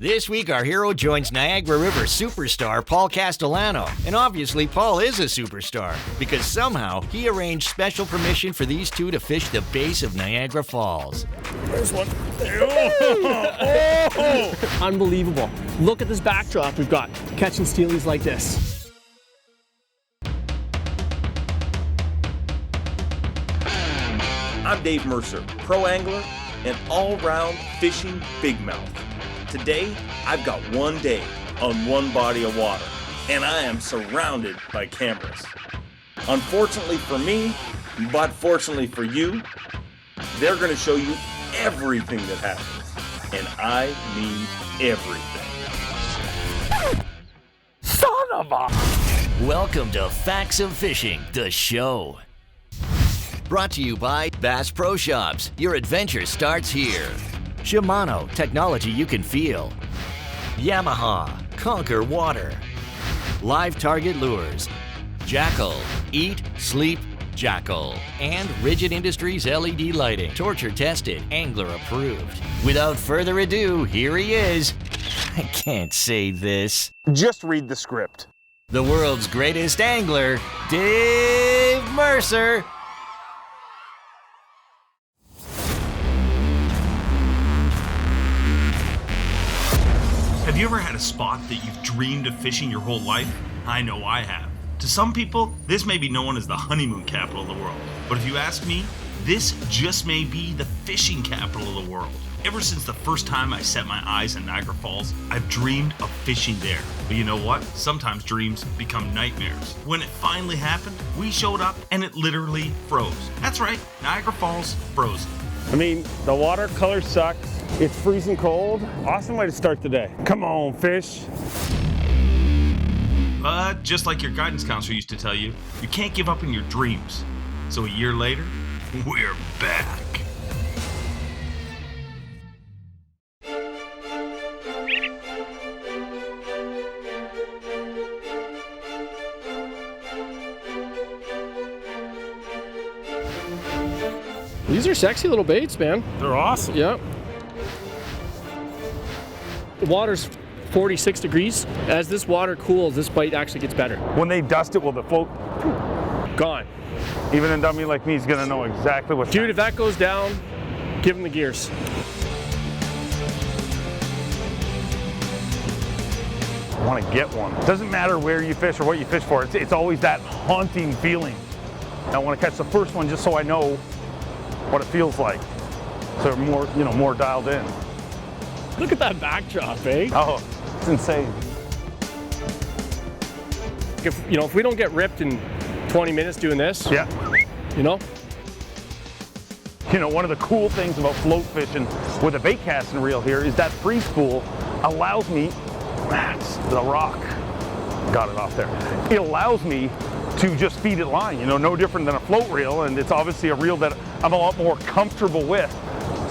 This week, our hero joins Niagara River superstar Paul Castellano. And obviously, Paul is a superstar because somehow he arranged special permission for these two to fish the base of Niagara Falls. There's one. Oh! Unbelievable. Look at this backdrop we've got. Catching steelies like this. I'm Dave Mercer, pro angler and all-round fishing big mouth. Today, I've got one day on one body of water, and I am surrounded by cameras. Unfortunately for me, but fortunately for you, they're going to show you everything that happens, and I mean everything. Son of a... Welcome to Facts of Fishing, the show. Brought to you by Bass Pro Shops. Your adventure starts here. Shimano, technology you can feel. Yamaha, conquer water. Live Target Lures. Jackal, eat, sleep, Jackal. And Rigid Industries LED lighting. Torture tested, angler approved. Without further ado, here he is. I can't say this. Just read the script. The world's greatest angler, Dave Mercer. Have you ever had a spot that you've dreamed of fishing your whole life? I know I have. To some people, this may be known as the honeymoon capital of the world. But if you ask me, this just may be the fishing capital of the world. Ever since the first time I set my eyes on Niagara Falls, I've dreamed of fishing there. But you know what? Sometimes dreams become nightmares. When it finally happened, we showed up and it literally froze. That's right, Niagara Falls frozen. I mean, the watercolors suck. It's freezing cold. Awesome way to start the day. Come on, fish. But just like your guidance counselor used to tell you, you can't give up on your dreams. So a year later, we're back. These are sexy little baits, man. They're awesome. Yep. The water's 46 degrees. As this water cools, this bite actually gets better. When they dust it, will the float Gone. even a dummy like me is gonna know exactly what's Dude, if that goes down, give him the gears. I want to get one. Doesn't matter where you fish or what you fish for. It's always that haunting feeling. I want to catch the first one just so I know what it feels like. So more dialed in. Look at that backdrop, eh? Oh, it's insane. If we don't get ripped in 20 minutes doing this, Yeah. One of the cool things about float fishing with a bait casting reel here is that free spool allows me, that's the rock, got it off there. It allows me to just feed it line, no different than a float reel, and it's obviously a reel that I'm a lot more comfortable with.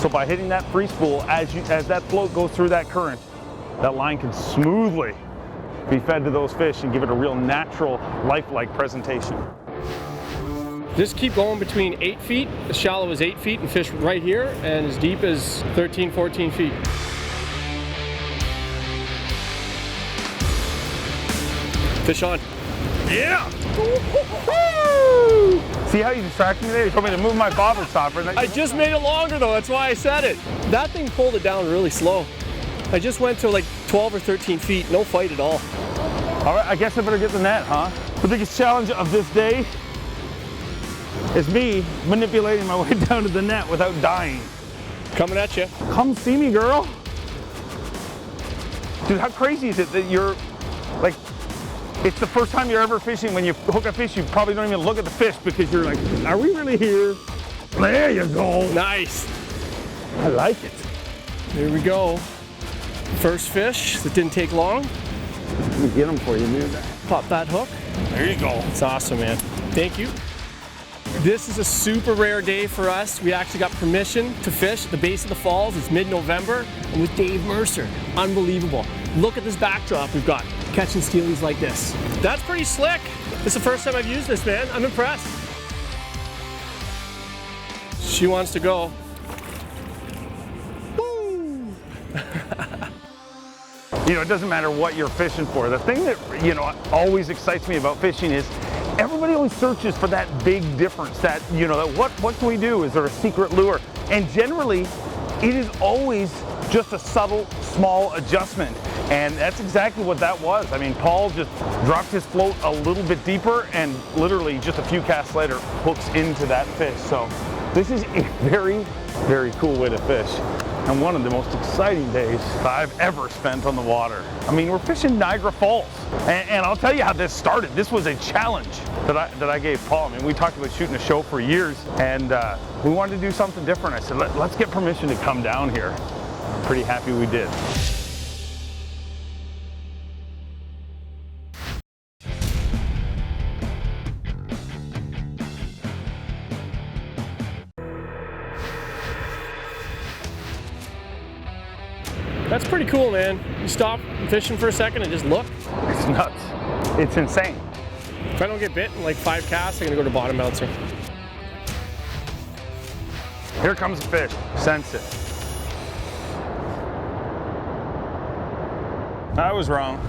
So by hitting that free spool, as that float goes through that current, that line can smoothly be fed to those fish and give it a real natural, lifelike presentation. just keep going between 8 feet, as shallow as 8 feet, and fish right here, and as deep as 13, 14 feet. Fish on. Yeah! See how you distracted me there? You told me to move my bobber stopper. I just made it longer though, that's why I said it. That thing pulled it down really slow. I just went to like 12 or 13 feet, no fight at all. All right, I guess I better get the net, huh? The biggest challenge of this day is me manipulating my way down to the net without dying. Coming at you. Come see me, girl. Dude, how crazy is it that you're, like, it's the first time you're ever fishing. When you hook a fish, you probably don't even look at the fish because you're like, are we really here? There you go. Nice. I like it. There we go. First fish that didn't take long. Let me get them for you, dude. Pop that hook. There you go. It's awesome, man. Thank you. This is a super rare day for us. We actually got permission to fish at the base of the falls. It's mid-November, and with Dave Mercer. Unbelievable. Look at this backdrop we've got. Catching steelies like this. That's pretty slick. This is the first time I've used this, man. I'm impressed. She wants to go. Woo! You know, it doesn't matter what you're fishing for. The thing that, you know, always excites me about fishing is everybody always searches for that big difference, that, you know, that what can we do? Is there a secret lure? And generally, it is always just a subtle, small adjustment. And that's exactly what that was. I mean, Paul just dropped his float a little bit deeper and literally just a few casts later hooks into that fish. So this is a very, very cool way to fish. And one of the most exciting days I've ever spent on the water. I mean, we're fishing Niagara Falls. And I'll tell you how this started. This was a challenge that I gave Paul. I mean, we talked about shooting a show for years, and we wanted to do something different. I said, let's get permission to come down here. I'm pretty happy we did. That's pretty cool, man. You stop fishing for a second and just look. It's nuts. It's insane. If I don't get bit in like 5 casts, I'm gonna go to bottom bouncer. Here comes a fish. Sense it. I was wrong.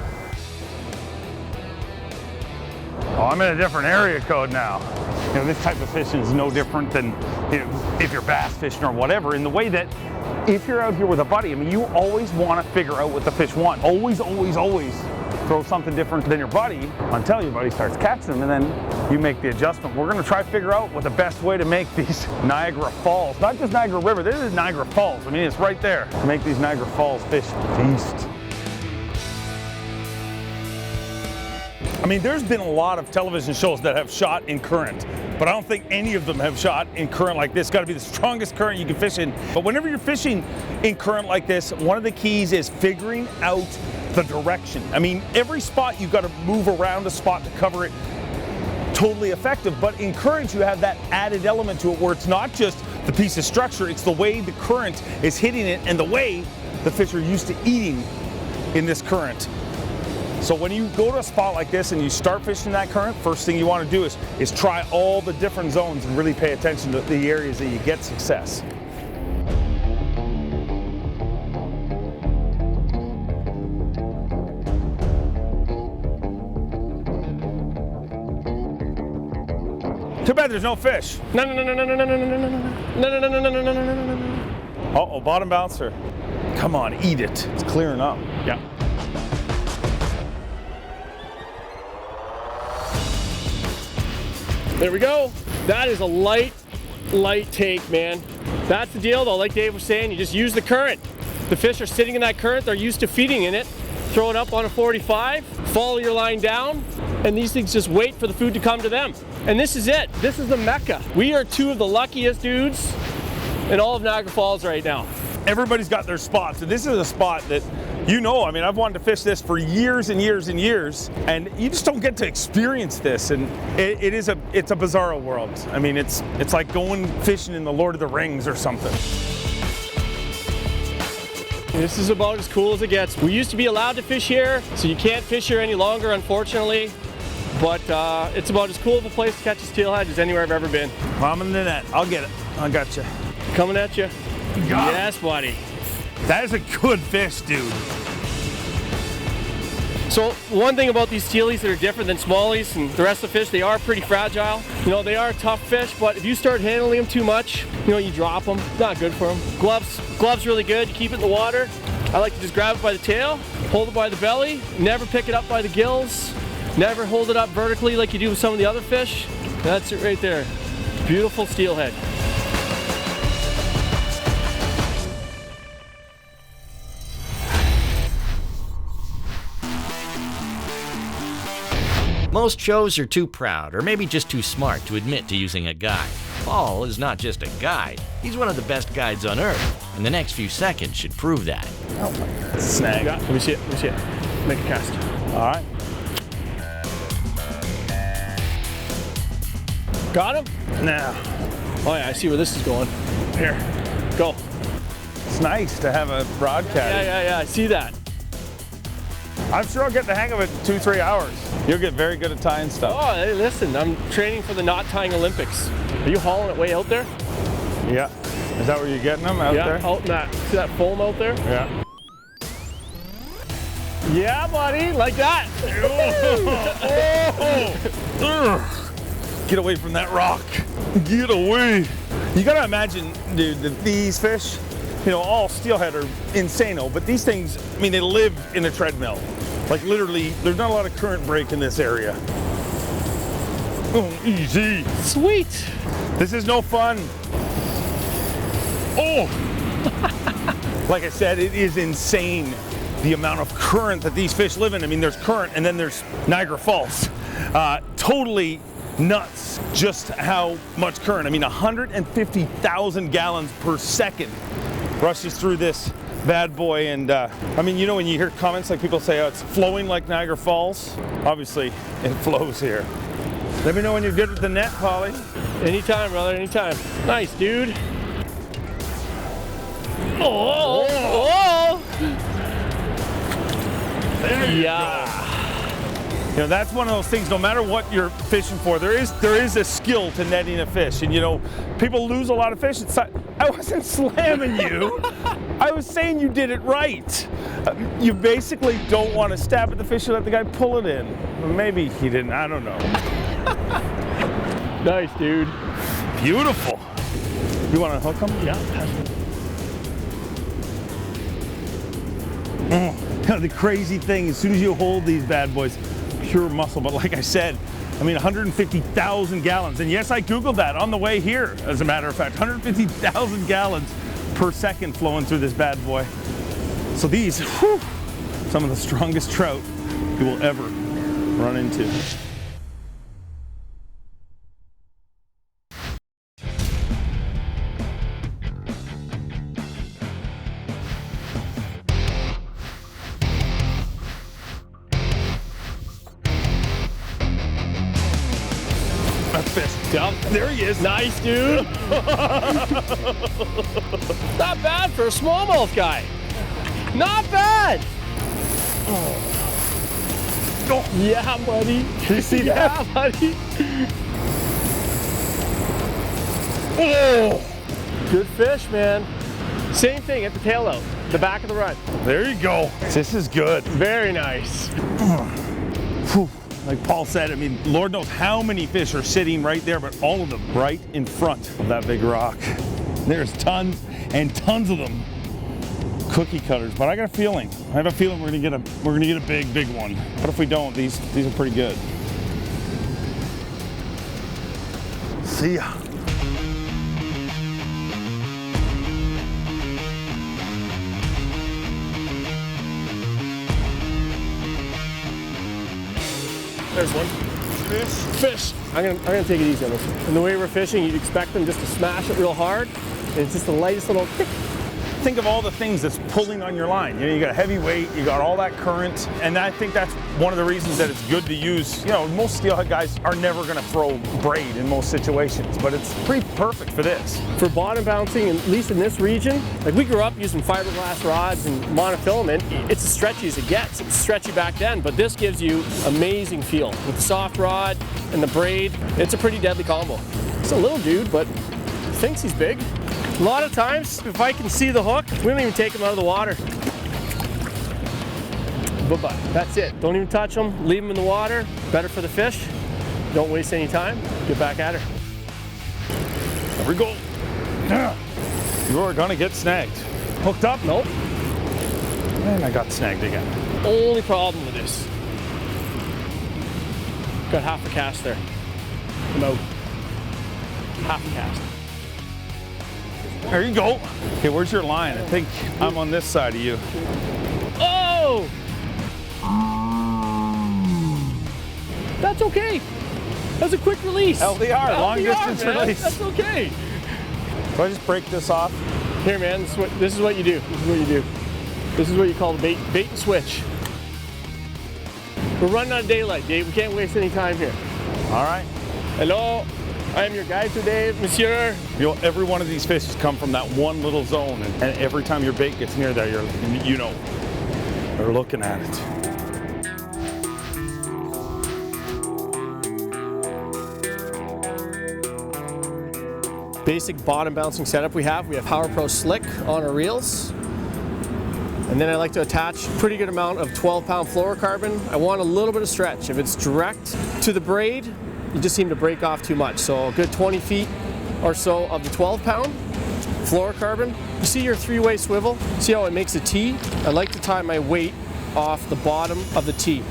Oh, I'm in a different area code now. You know, this type of fishing is no different than, you know, if you're bass fishing or whatever, in the way that if you're out here with a buddy, I mean, you always want to figure out what the fish want. Always, always, always throw something different than your buddy until your buddy starts catching them, and then you make the adjustment. We're going to try to figure out what the best way to make these Niagara Falls, not just Niagara River, this is Niagara Falls. I mean, it's right there. To make these Niagara Falls fish feast. I mean, there's been a lot of television shows that have shot in current, but I don't think any of them have shot in current like this. It's got to be the strongest current you can fish in. But whenever you're fishing in current like this, one of the keys is figuring out the direction. I mean, every spot you've got to move around a spot to cover it totally effective, but in current you have that added element to it where it's not just the piece of structure, it's the way the current is hitting it and the way the fish are used to eating in this current. So when you go to a spot like this and you start fishing that current, first thing you want to do is try all the different zones and really pay attention to the areas that you get success. Too bad there's no fish. No, no, no, no, no, no, no, no, no, no, no, no, no, no, no, no, no, no, no, no. Uh-oh, bottom bouncer. Come on, eat it. It's clearing up. Yeah. There we go. That is a light take, man. That's the deal though, like Dave was saying, you just use the current. The fish are sitting in that current, they're used to feeding in it. Throw it up on a 45, follow your line down, and these things just wait for the food to come to them. And this is it. This is the Mecca. We are two of the luckiest dudes in all of Niagara Falls right now. Everybody's got their spots, and this is a spot that, you know, I mean, I've wanted to fish this for years and years and years, and you just don't get to experience this, and it's a bizarro world. I mean, it's like going fishing in the Lord of the Rings or something. This is about as cool as it gets. We used to be allowed to fish here, so you can't fish here any longer, unfortunately. But it's about as cool of a place to catch a steelhead as anywhere I've ever been. Well, I'm in the net. I'll get it. I got you. Coming at you. Got yes, it. buddy. That is a good fish, dude. So one thing about these steelies that are different than smallies and the rest of the fish, they are pretty fragile. You know, they are tough fish, but if you start handling them too much, you know, you drop them. It's not good for them. Gloves really good. You keep it in the water. I like to just grab it by the tail, hold it by the belly, never pick it up by the gills, never hold it up vertically like you do with some of the other fish. That's it right there. Beautiful steelhead. Most shows are too proud or maybe just too smart to admit to using a guide. Paul is not just a guide, he's one of the best guides on earth, and the next few seconds should prove that. Oh, snag. Let me see it, let me see it. Make a cast. All right. Got him? Now. Oh yeah, I see where this is going. Here, go. It's nice to have a broadcast. Yeah, I see that. I'm sure I'll get the hang of it in 2-3 hours. You'll get very good at tying stuff. Oh, hey, listen, I'm training for the knot tying Olympics. Are you hauling it way out there? Yeah. Is that where you're getting them out there? Yeah, out in that, see that foam out there? Yeah. Yeah, buddy, like that. Get away from that rock. Get away. You gotta imagine, dude, that these fish, you know, all steelhead are insane-o, but these things, I mean, they live in a treadmill. Like literally, there's not a lot of current break in this area. Oh, easy. Sweet. This is no fun. Oh! Like I said, it is insane the amount of current that these fish live in. I mean, there's current and then there's Niagara Falls. Totally nuts just how much current. I mean, 150,000 gallons per second rushes through this bad boy. And I mean, you know, when you hear comments like people say, oh, it's flowing like Niagara Falls, obviously it flows here. Let me know when you're good with the net, Polly. Anytime, brother, anytime. Nice, dude. Oh! There you Yeah. go. You know, that's one of those things, no matter what you're fishing for, there is a skill to netting a fish. And you know, people lose a lot of fish. I wasn't slamming you. I was saying you did it right. You basically don't want to stab at the fish and let the guy pull it in. Maybe he didn't, I don't know. Nice, dude. Beautiful. You want to hook him? Yeah. The crazy thing, as soon as you hold these bad boys, pure muscle, but like I said, I mean 150,000 gallons. And yes, I Googled that on the way here, as a matter of fact. 150,000 gallons per second flowing through this bad boy. So these, whew, some of the strongest trout you will ever run into. Fish. Yep. There he is. Nice, dude. Not bad for a smallmouth guy. Not bad. Oh. Yeah, buddy. You see that? Yeah, buddy. Oh. Good fish, man. Same thing at the tail out, the back of the run. There you go. This is good. Very nice. Whew. Like Paul said, I mean, Lord knows how many fish are sitting right there, but all of them right in front of that big rock. There's tons and tons of them. Cookie cutters, but I got a feeling. I have a feeling we're gonna get a big one. What if we don't? These are pretty good. See ya. There's one. Fish. I'm gonna take it easy on this. And the way we're fishing, you'd expect them just to smash it real hard. And it's just the lightest little tick. Think of all the things that's pulling on your line. You know, you got heavy weight, you got all that current, and I think that's one of the reasons that it's good to use. You know, most steelhead guys are never gonna throw braid in most situations, but it's pretty perfect for this. For bottom bouncing, at least in this region, like we grew up using fiberglass rods and monofilament. It's as stretchy as it gets. It was stretchy back then, but this gives you amazing feel. With the soft rod and the braid, it's a pretty deadly combo. It's a little dude, but he thinks he's big. A lot of times, if I can see the hook, we don't even take him out of the water. Bye-bye. That's it. Don't even touch them. Leave them in the water. Better for the fish. Don't waste any time. Get back at her. There we go. You are gonna get snagged. Hooked up? Nope. And I got snagged again. Only problem with this. Got half a cast there. No. Half a cast. There you go. Okay, where's your line? I think I'm on this side of you. Oh! That's okay. That's a quick release. LDR, long distance man. release. That's okay. So I just break this off. Here, man, this is what you do. This is what you do. This is what you call the bait and switch. We're running on daylight, Dave. We can't waste any time here. All right. Hello, I am your guide today, monsieur. You know, every one of these fish has come from that one little zone, and every time your bait gets near there, you know, they're looking at it. Basic bottom bouncing setup we have. We have Power Pro Slick on our reels. And then I like to attach a pretty good amount of 12-pound fluorocarbon. I want a little bit of stretch. If it's direct to the braid, you just seem to break off too much. So a good 20 feet or so of the 12-pound fluorocarbon. You see your three-way swivel? See how it makes a T? I like to tie my weight off the bottom of the T.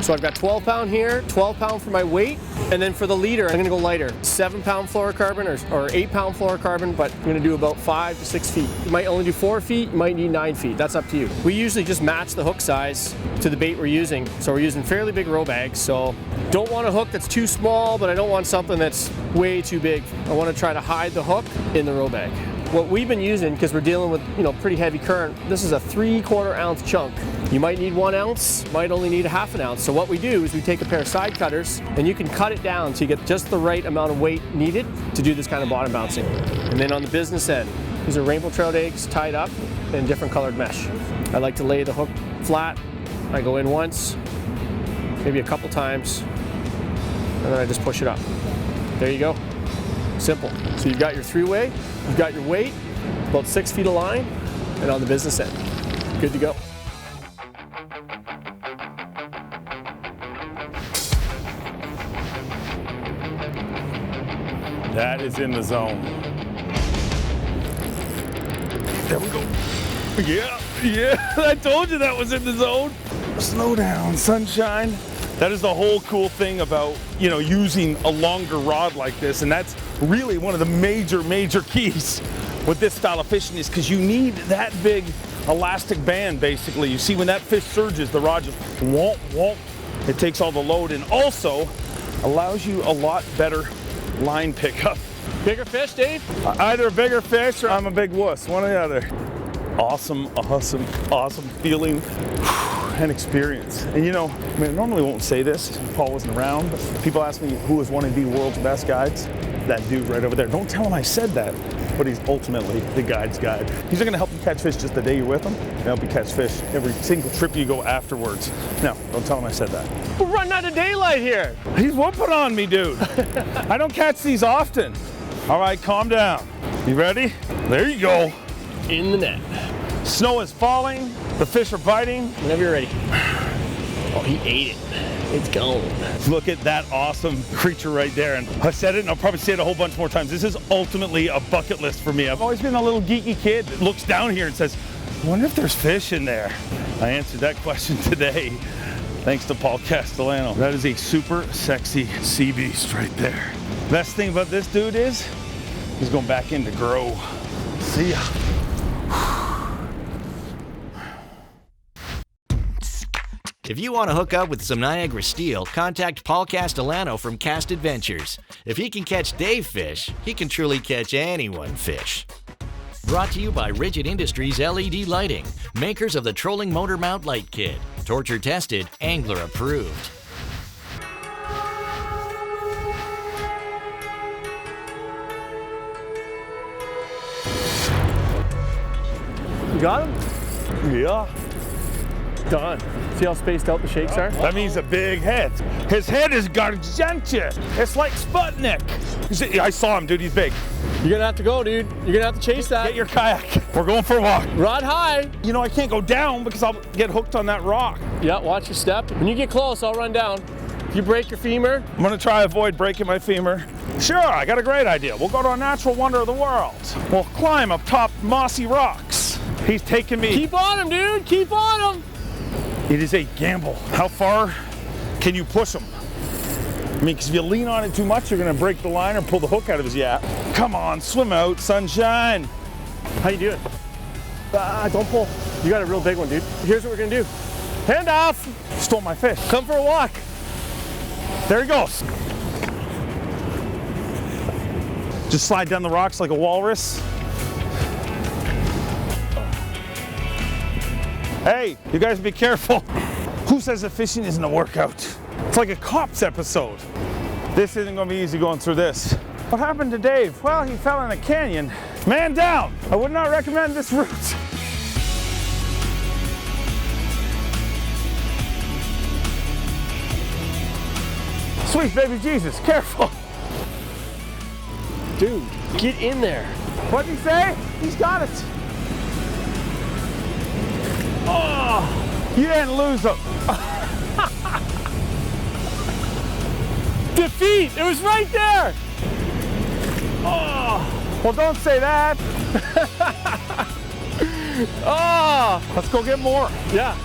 So I've got 12-pound here, 12-pound for my weight, and then for the leader, I'm gonna go lighter. 7-pound fluorocarbon or 8-pound fluorocarbon, but I'm gonna do about 5 to 6 feet. You might only do 4 feet, you might need 9 feet. That's up to you. We usually just match the hook size to the bait we're using. So we're using fairly big row bags. So don't want a hook that's too small, but I don't want something that's way too big. I wanna try to hide the hook in the row bag. What we've been using, because we're dealing with, pretty heavy current, this is a 3/4 ounce chunk. You might need 1 ounce, might only need a 1/2 ounce. So what we do is we take a pair of side cutters and you can cut it down so you get just the right amount of weight needed to do this kind of bottom bouncing. And then on the business end, these are rainbow trout eggs tied up in different colored mesh. I like to lay the hook flat. I go in once, maybe a couple times, and then I just push it up. There you go. Simple. So you've got your three-way, you've got your weight, about 6 feet of line, and on the business end. Good to go. That is in the zone. There we go. Yeah, I told you that was in the zone. Slow down, sunshine. That is the whole cool thing about, using a longer rod like this, and that's really one of the major keys with this style of fishing is because you need that big elastic band, basically. You see when that fish surges, the rod just won't. It takes all the load and also allows you a lot better line pickup. Bigger fish, Dave? Either a bigger fish or I'm a big wuss, one or the other. Awesome feeling and experience. And I normally won't say this, Paul wasn't around, but people ask me who is one of the world's best guides. That dude right over there. Don't tell him I said that, but he's ultimately the guide's guide. He's not gonna help you catch fish just the day you're with him. He'll help you catch fish every single trip you go afterwards. No, don't tell him I said that. We're running out of daylight here. He's whooping on me, dude. I don't catch these often. All right, calm down. You ready? There you go. In the net. Snow is falling, the fish are biting. Whenever you're ready. Oh, he ate it. It's gone. Look at that awesome creature right there. And I said it and I'll probably say it a whole bunch more times. This is ultimately a bucket list for me. I've always been a little geeky kid that looks down here and says, I wonder if there's fish in there. I answered that question today, thanks to Paul Castellano. That is a super sexy sea beast right there. Best thing about this dude is, he's going back in to grow. See ya. If you want to hook up with some Niagara steel, contact Paul Castellano from Cast Adventures. If he can catch Dave fish, he can truly catch anyone fish. Brought to you by Rigid Industries LED Lighting, makers of the trolling motor mount light kit. Torture tested, angler approved. You got him? Yeah. Done. See how spaced out the shakes are? That means a big head. His head is gargantuous. It's like Sputnik. I saw him, dude. He's big. You're gonna have to go, dude. You're gonna have to chase that. Get your kayak. We're going for a walk. Rod high. I can't go down because I'll get hooked on that rock. Yeah, watch your step. When you get close, I'll run down. If you break your femur. I'm gonna try to avoid breaking my femur. Sure, I got a great idea. We'll go to a natural wonder of the world. We'll climb up top mossy rocks. He's taking me. Keep on him, dude. Keep on him. It is a gamble. How far can you push him? Because if you lean on it too much, you're gonna break the line or pull the hook out of his yap. Come on, swim out, sunshine. How you doing? Don't pull. You got a real big one, dude. Here's what we're gonna do. Hand off. Stole my fish. Come for a walk. There he goes. Just slide down the rocks like a walrus. Hey, you guys be careful. Who says that fishing isn't a workout? It's like a Cops episode. This isn't gonna be easy going through this. What happened to Dave? Well, he fell in a canyon. Man down. I would not recommend this route. Sweet baby Jesus, careful. Dude, get in there. What'd he say? He's got it. Oh, you didn't lose them. Defeat! It was right there! Oh, well, don't say that. Oh! Let's go get more. Yeah.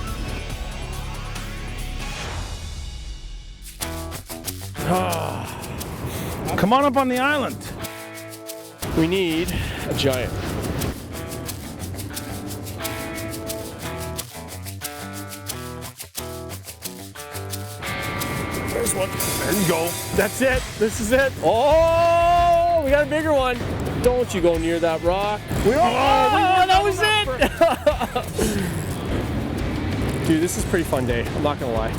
Oh. Come on up on the island. We need a giant. There's one. There you go. That's it. This is it. Oh, we got a bigger one. Don't you go near that rock. That was it. Dude, this is a pretty fun day. I'm not gonna lie.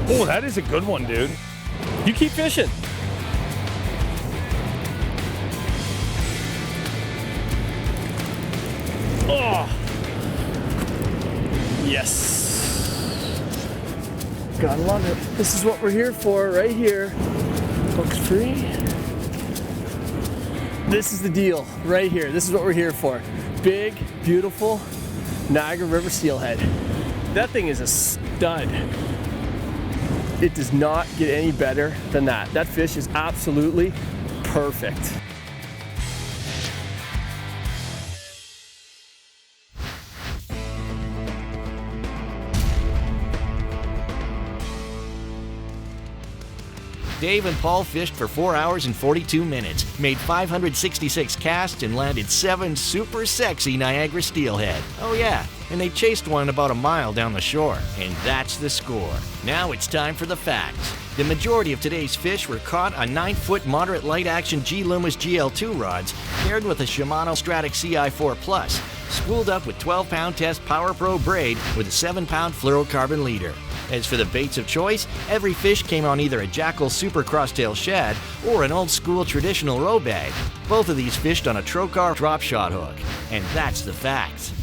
Oh, that is a good one, dude. You keep fishing. Oh. Yes. Gotta love it. This is what we're here for, right here. Hook's free. This is the deal, right here. This is what we're here for. Big, beautiful Niagara River steelhead. That thing is a stud. It does not get any better than that. That fish is absolutely perfect. Dave and Paul fished for 4 hours and 42 minutes, made 566 casts, and landed 7 super sexy Niagara steelhead. Oh yeah, and they chased one about a mile down the shore. And that's the score. Now it's time for the facts. The majority of today's fish were caught on 9-foot moderate light action G Loomis GL2 rods, paired with a Shimano Stratic CI4 Plus, spooled up with 12-pound test Power Pro braid with a 7-pound fluorocarbon leader. As for the baits of choice, every fish came on either a Jackal Super Crosstail Shad or an old school traditional roe bag. Both of these fished on a Trokar drop shot hook. And that's the facts.